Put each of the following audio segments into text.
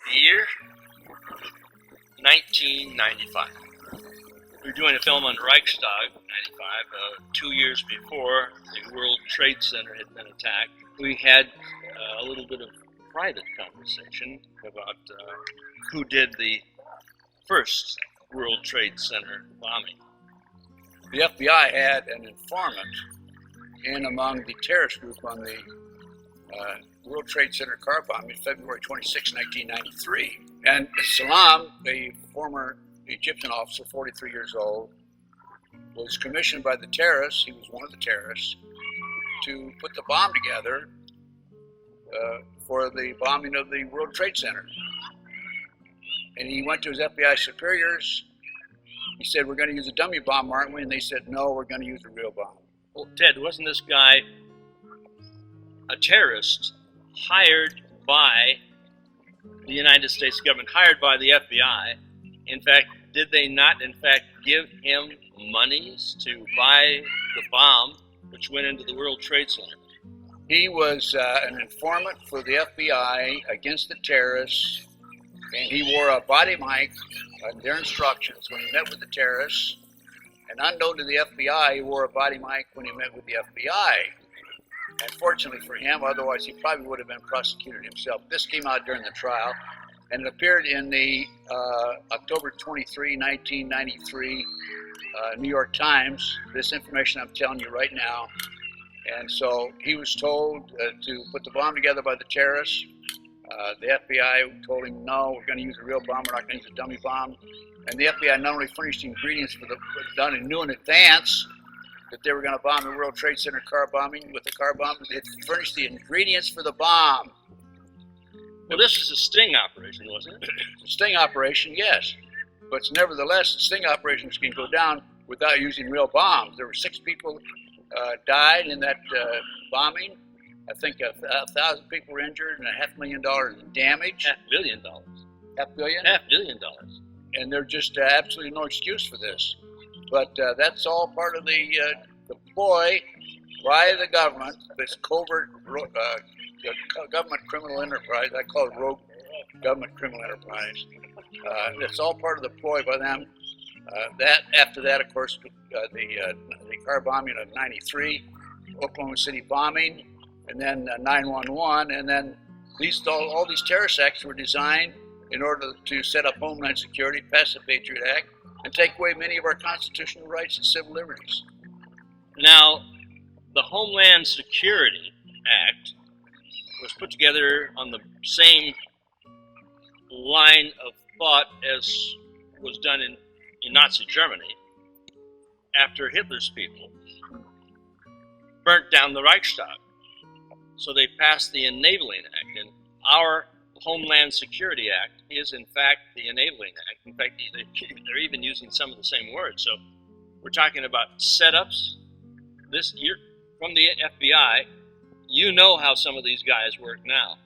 The year 1995. We were doing a film on Reichstag, 95, 2 years before the World Trade Center had been attacked. We had a little bit of private conversation about who did the first World Trade Center bombing. The FBI had an informant in among the terrorist group on the World Trade Center car bombing February 26, 1993. And Salam, a former Egyptian officer, 43 years old, was commissioned by the terrorists, he was one of the terrorists, to put the bomb together for the bombing of the World Trade Center. And he went to his FBI superiors. He said, "We're going to use a dummy bomb, aren't we?" And they said, "No, we're going to use a real bomb." Well, Ted, wasn't this guy a terrorist hired by the United States government, hired by the FBI? In fact, did they not, in fact, give him monies to buy the bomb which went into the World Trade Center? He was an informant for the FBI against the terrorists, and he wore a body mic on their instructions when he met with the terrorists. And unknown to the FBI, he wore a body mic when he met with the FBI. And fortunately for him, otherwise he probably would have been prosecuted himself. This came out during the trial, and it appeared in the October 23, 1993 New York Times. This information I'm telling you right now. And so he was told to put the bomb together by the terrorists. The FBI told him, "No, we're going to use a real bomb. We're not going to use a dummy bomb." And the FBI not only furnished the ingredients for done and knew in advance that they were going to bomb the World Trade Center car bombing with the car bomb, they furnished the ingredients for the bomb. Well, this is a sting operation, wasn't it? The sting operation, yes. But nevertheless, sting operations can go down without using real bombs. There were 6 people died in that bombing. I think 1,000 people were injured and $500,000 in damage. $500 million. $500 million? $500 million. And there's just absolutely no excuse for this. But that's all part of the ploy by the government, this covert government criminal enterprise. I call it rogue government criminal enterprise. It's all part of the ploy by them. After that, of course, the car bombing of '93, Oklahoma City bombing, and then 9/11, and then all these terrorist acts were designed in order to set up Homeland Security, pass the Patriot Act, and take away many of our constitutional rights and civil liberties. Now, the Homeland Security Act was put together on the same line of thought as was done in Nazi Germany after Hitler's people burnt down the Reichstag. So they passed the Enabling Act, and our Homeland Security Act is in fact the Enabling Act. In fact, they're even using some of the same words. So we're talking about setups. This year from the FBI, you know how some of these guys work now.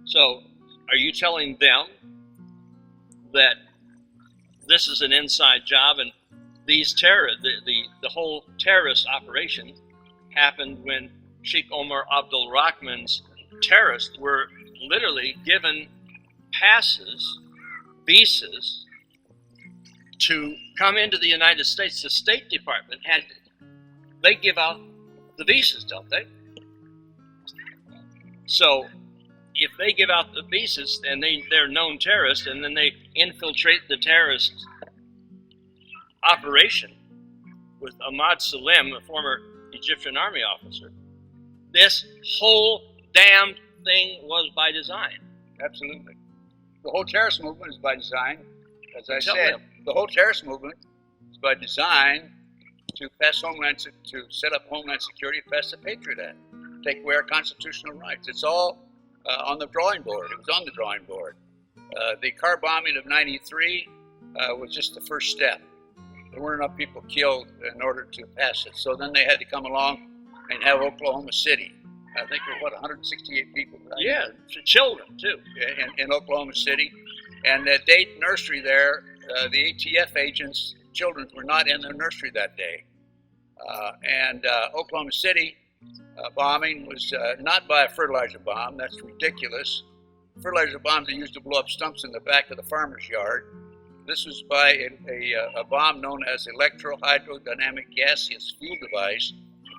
So are you telling them that this is an inside job, and these the whole terrorist operation happened when Sheikh Omar Abdul Rahman's terrorists were literally given passes, visas, to come into the United States? The State Department they give out the visas, don't they? So if they give out the visas and they're known terrorists, and then they infiltrate the terrorist operation with Ahmad Salem, a former Egyptian army officer, this whole damn thing was by design. Absolutely. The whole terrorist movement is by design. As I Tell said, them. the whole terrorist movement is by design to set up Homeland Security, pass the Patriot Act, take away our constitutional rights. It's all on the drawing board. It was on the drawing board. The car bombing of '93 was just the first step. There weren't enough people killed in order to pass it. So then they had to come along and have Oklahoma City. I think there were, 168 people died? Yeah, children too. In Oklahoma City. And at Dayton Nursery there, the ATF agents' children were not in the nursery that day. Oklahoma City bombing was not by a fertilizer bomb. That's ridiculous. fertilizer bomb they used to blow up stumps in the back of the farmer's yard. This was by a bomb known as electrohydrodynamic gaseous fuel device,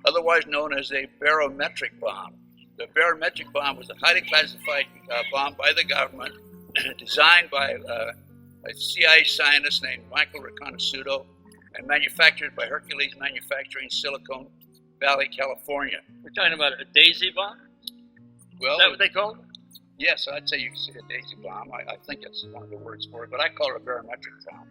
otherwise known as a barometric bomb. The barometric bomb was a highly classified bomb by the government, designed by a CIA scientist named Michael Riconosciuto and manufactured by Hercules Manufacturing, Silicon Valley, California. We're talking about a daisy bomb? Well, Is that what they call it? yes, I'd say you could say a daisy bomb. I think it's one of the words for it, but I call it a barometric bomb.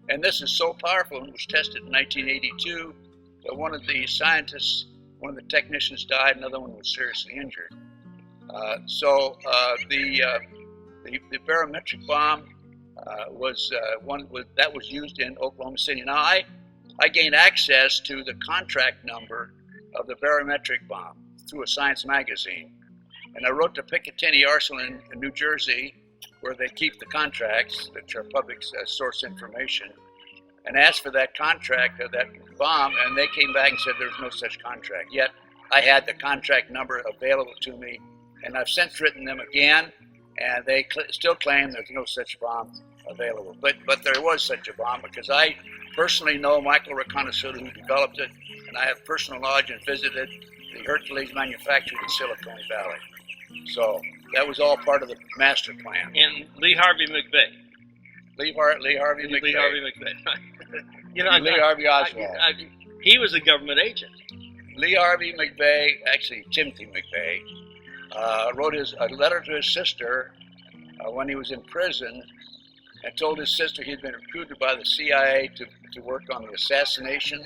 And this is so powerful and was tested in 1982 that one of the scientists, one of the technicians died, another one was seriously injured. The barometric bomb was one that was used in Oklahoma City. Now I gained access to the contract number of the barometric bomb through a science magazine. And I wrote to Picatinny Arsenal in New Jersey, where they keep the contracts, which are public source information, and asked for that contract of that bomb, and they came back and said there's no such contract. Yet I had the contract number available to me, and I've since written them again, and they still claim there's no such bomb available. But there was such a bomb, because I personally know Michael Riconosciuto, who developed it, and I have personal knowledge and visited the Hercules manufacturing in Silicon Valley. So that was all part of the master plan. And Lee Harvey McVeigh. Lee Harvey McVeigh. Lee Harvey McVeigh. You know, Lee Harvey Oswald. He was a government agent. Lee Harvey McVeigh, actually Timothy McVeigh, wrote a letter to his sister when he was in prison, and told his sister he'd been recruited by the CIA to work on the assassination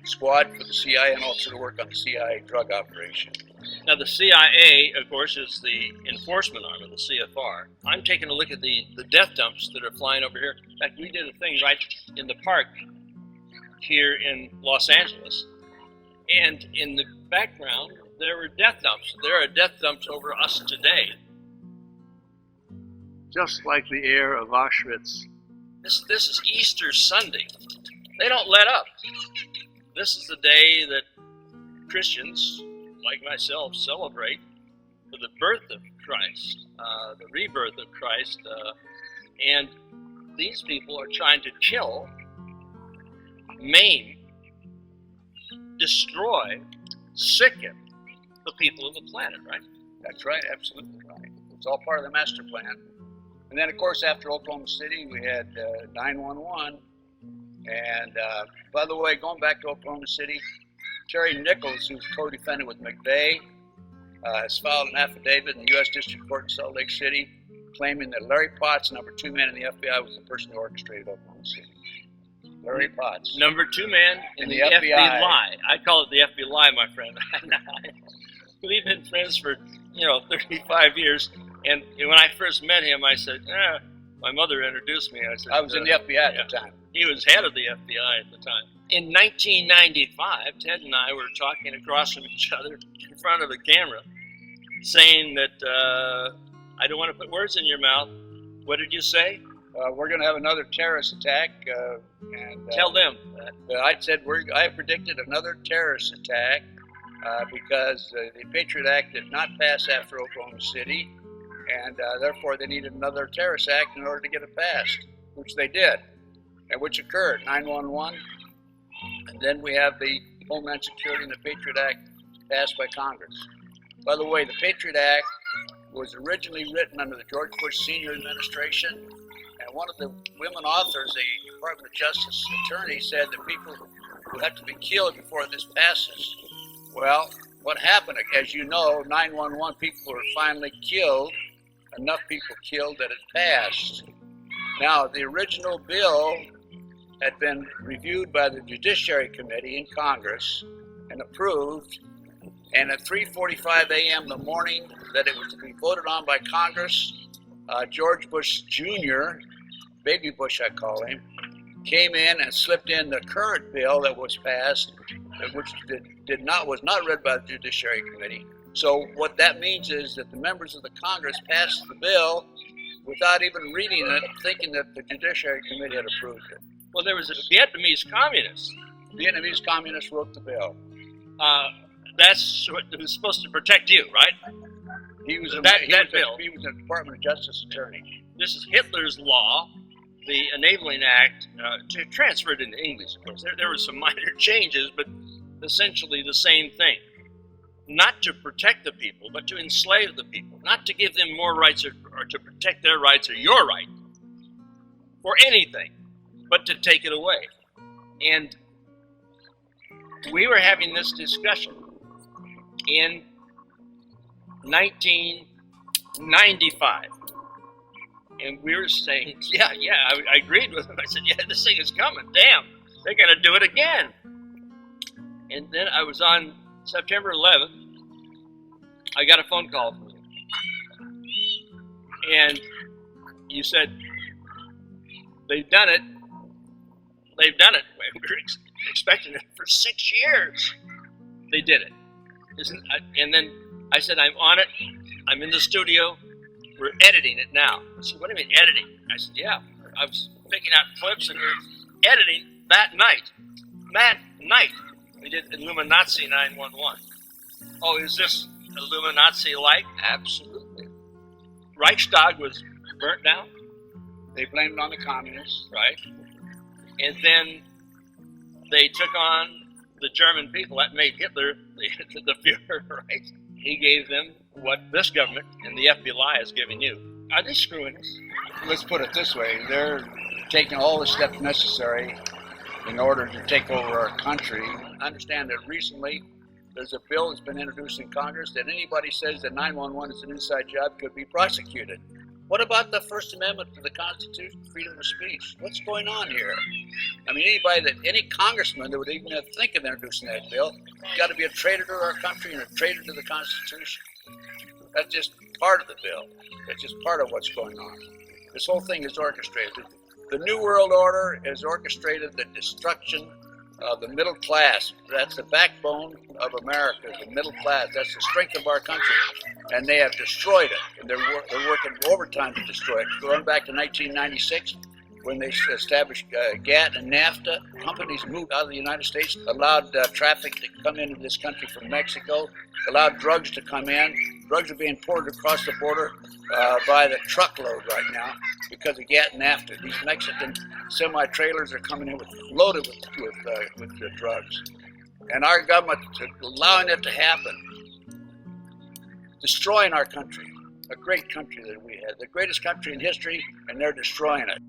squad for the CIA, and also to work on the CIA drug operation. Now, the CIA, of course, is the enforcement arm of the CFR. I'm taking a look at the death dumps that are flying over here. In fact, we did a thing right in the park here in Los Angeles. And in the background, there were death dumps. There are death dumps over us today. Just like the air of Auschwitz. This is Easter Sunday. They don't let up. This is the day that Christians, like myself, celebrate for the birth of Christ, the rebirth of Christ. And these people are trying to kill, maim, destroy, sicken the people of the planet, right? That's right, absolutely right. It's all part of the master plan. And then, of course, after Oklahoma City, we had 911. And by the way, going back to Oklahoma City, Terry Nichols, who's co-defendant with McVeigh, has filed an affidavit in the U.S. District Court in Salt Lake City, claiming that Larry Potts, number 2 man in the FBI, was the person who orchestrated Oklahoma City. Larry Potts. Number 2 man in the FBI. I call it the FBI, my friend. We've been friends for 35 years. And when I first met him, I said, my mother introduced me. I said, I was in the FBI at the time. He was head of the FBI at the time. In 1995, Ted and I were talking across from each other in front of a camera, saying that I don't want to put words in your mouth. What did you say? We're going to have another terrorist attack. Tell them. I said I predicted another terrorist attack because the Patriot Act did not pass after Oklahoma City, and therefore they needed another terrorist act in order to get it passed, which they did, and which occurred, 911. And then we have the Homeland Security and the Patriot Act passed by Congress. By the way, the Patriot Act was originally written under the George Bush Senior administration, and one of the women authors, the Department of Justice attorney, said that people would have to be killed before this passes. Well, what happened, as you know, 911 people were finally killed, enough people killed that it passed. Now, the original bill had been reviewed by the Judiciary Committee in Congress and approved, and at 3:45 a.m. the morning that it was to be voted on by Congress, George Bush Jr., Baby Bush I call him, came in and slipped in the current bill that was passed, which was not read by the Judiciary Committee. So what that means is that the members of the Congress passed the bill without even reading it, thinking that the Judiciary Committee had approved it. Well, there was a Vietnamese communist. Vietnamese communists wrote the bill. That's what was supposed to protect you, right? He was That bill. He was a Department of Justice attorney. This is Hitler's law, the Enabling Act, to transfer it into English, of course. There were some minor changes, but essentially the same thing. Not to protect the people, but to enslave the people. Not to give them more rights or to protect their rights or your right for anything, but to take it away. And we were having this discussion in 1995. And we were saying, yeah, I agreed with him. I said, yeah, this thing is coming. Damn, they're going to do it again. And then I was on September 11th. I got a phone call from you. And you said, they've done it. They've done it. We were expecting it for 6 years. They did it. And then I said, I'm on it. I'm in the studio. We're editing it now. I said, what do you mean editing? I said, yeah. I was picking out clips and we're editing that night. That night. We did Illuminati 911. Oh, is this Illuminati-like? Absolutely. Reichstag was burnt down. They blamed it on the communists. Right. And then they took on the German people. That made Hitler the Führer, right? He gave them what this government and the FBI is giving you. Are they screwing us? Let's put it this way. They're taking all the steps necessary in order to take over our country. I understand that recently there's a bill that's been introduced in Congress that anybody says that 911 is an inside job could be prosecuted. What about the First Amendment to the Constitution, freedom of speech? What's going on here? I mean, any congressman that would even think of introducing that bill, got to be a traitor to our country and a traitor to the Constitution. That's just part of the bill. That's just part of what's going on. This whole thing is orchestrated. The New World Order has orchestrated the destruction of the middle class. That's the backbone of America, the middle class. That's the strength of our country. And they have destroyed it. And they're working overtime to destroy it. Going back to 1996, when they established GATT and NAFTA, companies moved out of the United States, allowed traffic to come into this country from Mexico, allowed drugs to come in. Drugs are being poured across the border by the truckload right now because of GATT and NAFTA. These Mexican semi-trailers are coming in loaded with drugs. And our government is allowing it to happen, destroying our country, a great country that we had, the greatest country in history, and they're destroying it.